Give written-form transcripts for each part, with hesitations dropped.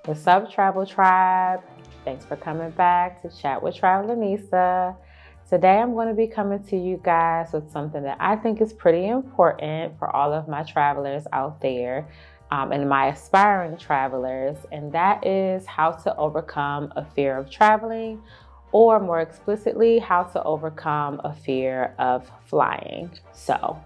What's up, Travel Tribe? Thanks for coming back to Chat with Travelanisa. Today I'm going to be coming to you guys with something that I think is pretty important for all of my travelers out there and my aspiring travelers, and that is how to overcome a fear of traveling, or more explicitly, how to overcome a fear of flying. So,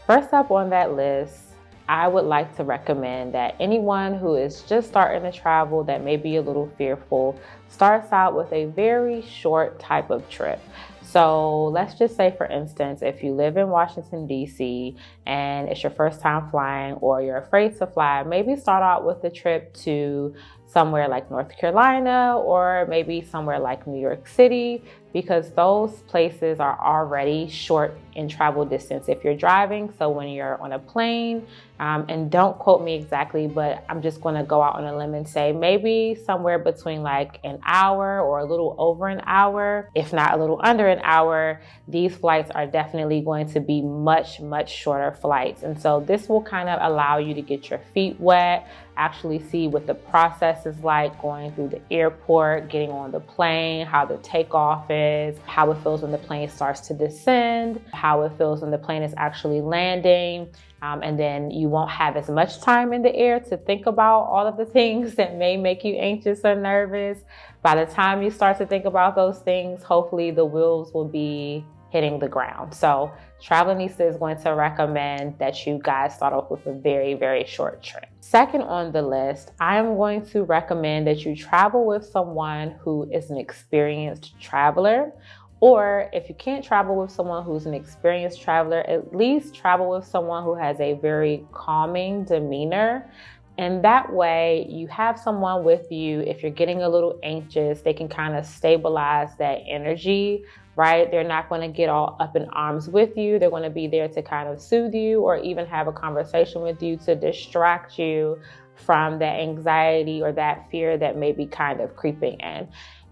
first up on that list, I would like to recommend that anyone who is just starting to travel that may be a little fearful starts out with a very short type of trip. So let's just say, for instance, if you live in Washington, D.C. and it's your first time flying or you're afraid to fly, maybe start out with a trip to somewhere like North Carolina or maybe somewhere like New York City, because those places are already short in travel distance if you're driving. So when you're on a plane, and don't quote me exactly, but I'm just going to go out on a limb and say maybe somewhere between like an hour or a little over an hour, if not a little under an hour, these flights are definitely going to be much, much shorter flights. And so this will kind of allow you to get your feet wet, actually see what the process is like going through the airport, getting on the plane, how the takeoff is, how it feels when the plane starts to descend, how it feels when the plane is actually landing. And then you won't have as much time in the air to think about all of the things that may make you anxious or nervous. By the time you start to think about those things, hopefully the wheels will be hitting the ground. So Travelanisa is going to recommend that you guys start off with a very, very short trip. Second on the list, I am going to recommend that you travel with someone who is an experienced traveler. Or if you can't travel with someone who's an experienced traveler, at least travel with someone who has a very calming demeanor. And that way you have someone with you. If you're getting a little anxious, they can kind of stabilize that energy, right? They're not going to get all up in arms with you. They're going to be there to kind of soothe you or even have a conversation with you to distract you from that anxiety or that fear that may be kind of creeping in.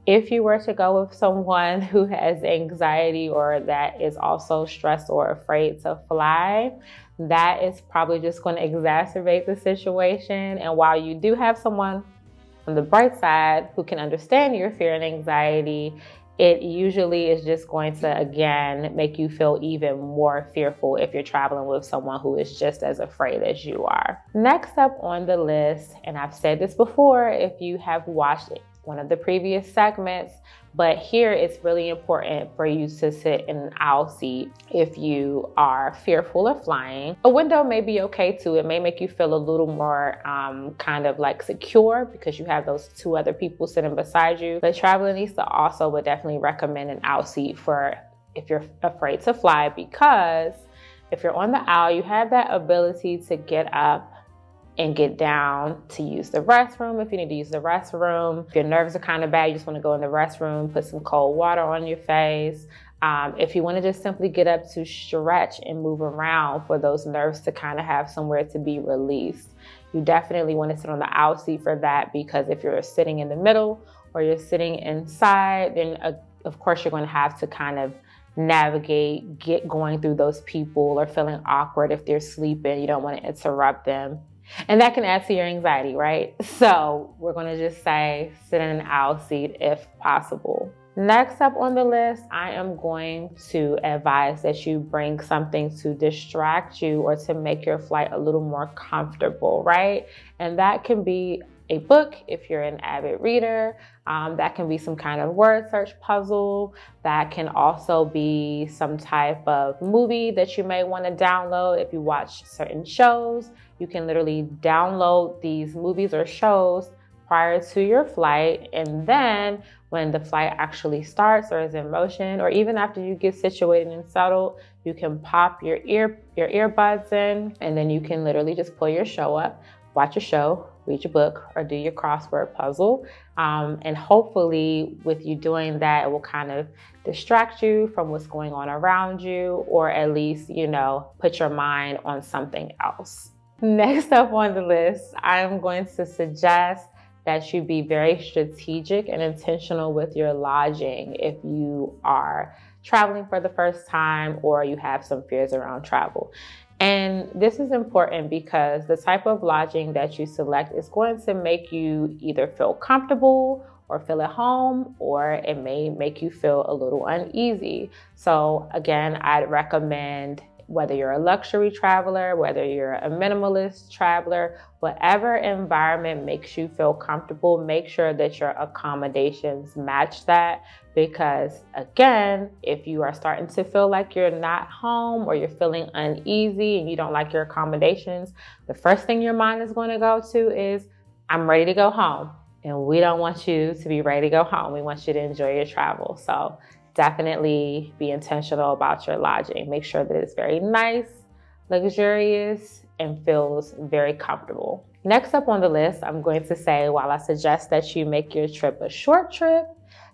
If you were to go with someone who has anxiety or that is also stressed or afraid to fly, that is probably just going to exacerbate the situation. And while you do have someone on the bright side who can understand your fear and anxiety, it usually is just going to, again, make you feel even more fearful if you're traveling with someone who is just as afraid as you are. Next up on the list, and I've said this before if you have watched one of the previous segments, but here it's really important for you to sit in an aisle seat if you are fearful of flying. A window may be okay too. It may make you feel a little more kind of like secure because you have those two other people sitting beside you. But Travelanisa also would definitely recommend an aisle seat for if you're afraid to fly, because if you're on the aisle, you have that ability to get up and get down to use the restroom if you need to use the restroom. If your nerves are kind of bad, you just want to go in the restroom, put some cold water on your face. If you want to just simply get up to stretch and move around for those nerves to kind of have somewhere to be released, you definitely want to sit on the aisle seat for that, because if you're sitting in the middle or you're sitting inside, then of course you're going to have to kind of navigate, get going through those people, or feeling awkward if they're sleeping. You don't want to interrupt them. And that can add to your anxiety, right? So we're going to just say sit in an aisle seat if possible. Next up on the list, I am going to advise that you bring something to distract you or to make your flight a little more comfortable, right? And that can be a book if you're an avid reader. That can be some kind of word search puzzle. That can also be some type of movie that you may want to download. If you watch certain shows, you can literally download these movies or shows prior to your flight, and then when the flight actually starts or is in motion, or even after you get situated and settled, you can pop your earbuds in, and then you can literally just pull your show up, watch a show, read your book, or do your crossword puzzle. And hopefully with you doing that, it will kind of distract you from what's going on around you, or at least, put your mind on something else. Next up on the list, I'm going to suggest that you be very strategic and intentional with your lodging if you are traveling for the first time or you have some fears around travel. And this is important because the type of lodging that you select is going to make you either feel comfortable or feel at home, or it may make you feel a little uneasy. So again, I'd recommend, whether you're a luxury traveler, whether you're a minimalist traveler, whatever environment makes you feel comfortable, make sure that your accommodations match that. Because again, if you are starting to feel like you're not home or you're feeling uneasy and you don't like your accommodations, the first thing your mind is going to go to is, I'm ready to go home. And we don't want you to be ready to go home. We want you to enjoy your travel. So definitely be intentional about your lodging. Make sure that it's very nice, luxurious, and feels very comfortable. Next up on the list, I'm going to say, while I suggest that you make your trip a short trip,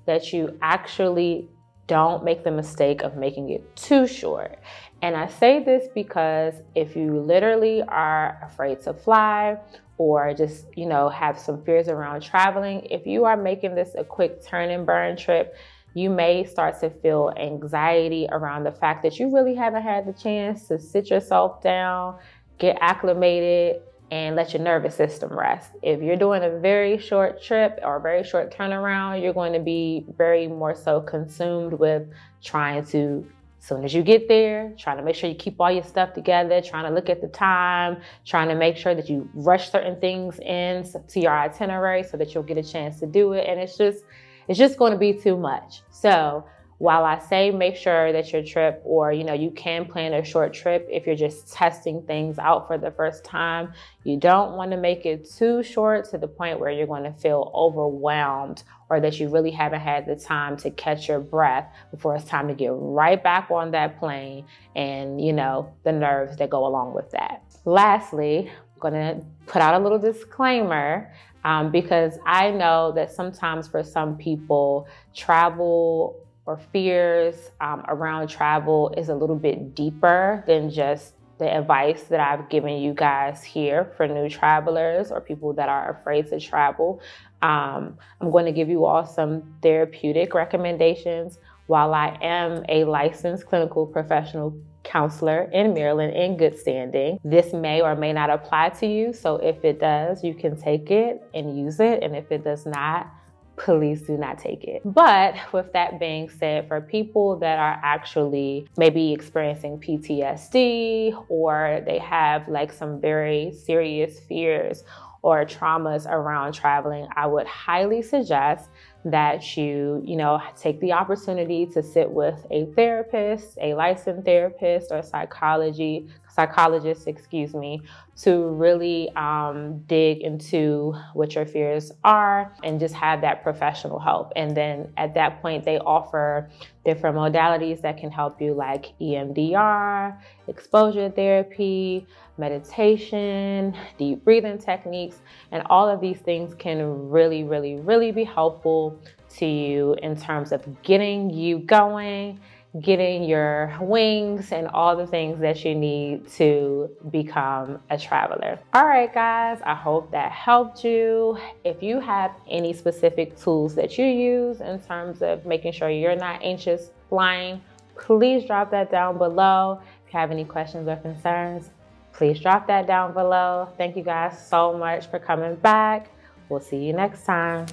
that you actually don't make the mistake of making it too short. And I say this because if you literally are afraid to fly, or just, have some fears around traveling, if you are making this a quick turn and burn trip, you may start to feel anxiety around the fact that you really haven't had the chance to sit yourself down, get acclimated, and let your nervous system rest. If you're doing a very short trip or a very short turnaround, you're going to be very more so consumed with trying to, as soon as you get there, trying to make sure you keep all your stuff together, trying to look at the time, trying to make sure that you rush certain things in to your itinerary so that you'll get a chance to do it. And it's just going to be too much. So while I say make sure that your trip, or, you can plan a short trip if you're just testing things out for the first time, you don't want to make it too short to the point where you're going to feel overwhelmed, or that you really haven't had the time to catch your breath before it's time to get right back on that plane, and, the nerves that go along with that. Lastly, I'm going to put out a little disclaimer, because I know that sometimes for some people, travel or fears around travel is a little bit deeper than just the advice that I've given you guys here for new travelers or people that are afraid to travel. I'm going to give you all some therapeutic recommendations. While I am a licensed clinical professional counselor in Maryland in good standing, this may or may not apply to you. So if it does, you can take it and use it. And if it does not, please do not take it. But with that being said, for people that are actually maybe experiencing PTSD, or they have like some very serious fears or traumas around traveling, I would highly suggest that you take the opportunity to sit with a therapist, a licensed therapist or psychologist, to really dig into what your fears are and just have that professional help. And then at that point, they offer different modalities that can help you, like EMDR, exposure therapy, meditation, deep breathing techniques, and all of these things can really, really, really be helpful to you in terms of getting you going, getting your wings, and all the things that you need to become a traveler. All right, guys, I hope that helped you. If you have any specific tools that you use in terms of making sure you're not anxious flying, please drop that down below. If you have any questions or concerns, please drop that down below. Thank you guys so much for coming back. We'll see you next time.